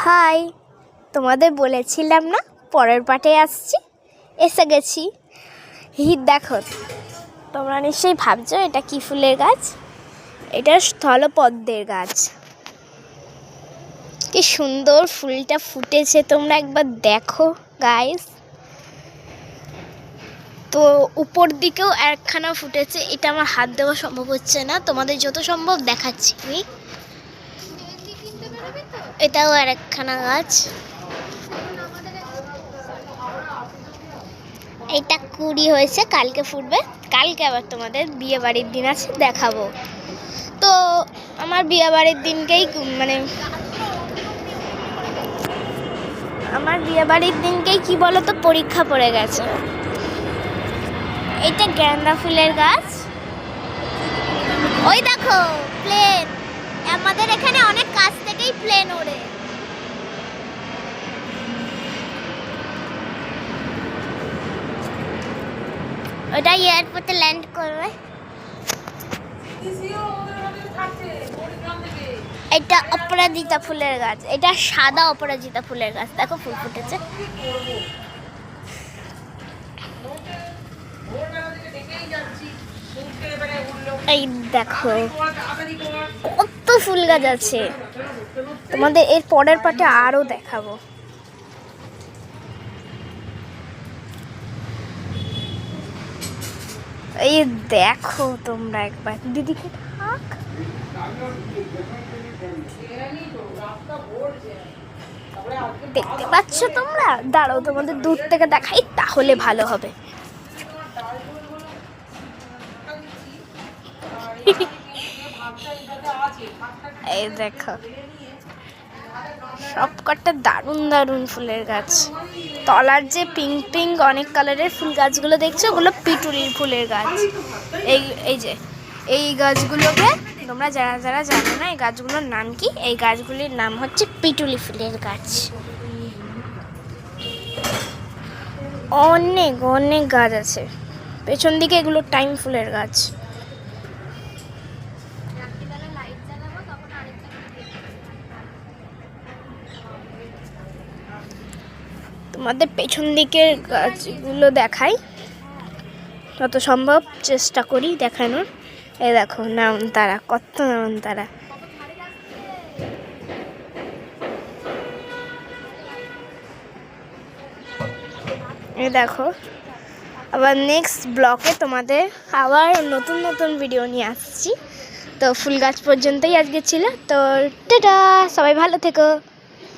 High, তোমাদের বলেছিলাম না পরের পার্টে আসছি, এসে গেছি। দেখো, তোমরা নিশ্চয়ই ভাবছো এটা কি ফুলের গাছ। এটা স্থলপদ্মের গাছ। কি সুন্দর ফুলটা ফুটেছে, তোমরা একবার দেখো গাইস। তো উপর দিকেও একখানা ফুটেছে, এটা আমার হাত দেওয়া সম্ভব হচ্ছে না, তোমাদের যত সম্ভব দেখাচ্ছি আমি। এটাও আর একখানা গাছ। এটা কুড়ি হয়েছে, কালকে ফুটবে। কালকে আবার তোমাদের বিয়ে বাড়ির দিন আছে, দেখাবো। তো আমার বিয়ে বাড়ির দিনকেই কি বলতো পরীক্ষা পড়ে গেছে। এটা গেন্দা ফুলের গাছ। ওই দেখো প্লেন, আমাদের এখানে অনেক কাছ থেকেই প্লেন ওড়ে। ওটা এয়ারপোর্টে ল্যান্ড করবে। এটা অপরাজিতা ফুলের গাছ, এটা সাদা অপরাজিতা ফুলের গাছ। দেখো ফুল ফুটেছে। এই দেখো কত ফুল গাছ আছে, তোমাদের এর পরের পাটে আরো দেখাবো। এই দেখো তোমরা একবার, দিদিকে থাক। দেখতে পাচ্ছ তোমরা? দাঁড়াও তোমাদের দূর থেকে দেখাই, তাহলে ভালো হবে। এই দেখো সবকটা দারুণ দারুণ ফুলের গাছ। তলার যে পিঙ্ক পিঙ্ক অনেক কালারের ফুল গাছগুলো দেখছো, ওগুলো পিটুলির ফুলের গাছ। এই গাছগুলোকে তোমরা যারা যারা জানো না এই গাছগুলোর নাম কি, এই গাছগুলির নাম হচ্ছে পিটুলি ফুলের গাছ। অনেক অনেক গাছ আছে পেছন দিকে, এগুলো টাইম ফুলের গাছ। তোমাদের পেছন দিকের গাছগুলো দেখাই, যত সম্ভব চেষ্টা করি দেখানোর। এই দেখো নয়নতারা, কত নয়নতারা। এই দেখো, আবার নেক্সট ব্লকে তোমাদের আবার নতুন নতুন ভিডিও নিয়ে আসছি। তো ফুল গাছ পর্যন্তই আজকে ছিল। তো টাটা, সবাই ভালো থেকো।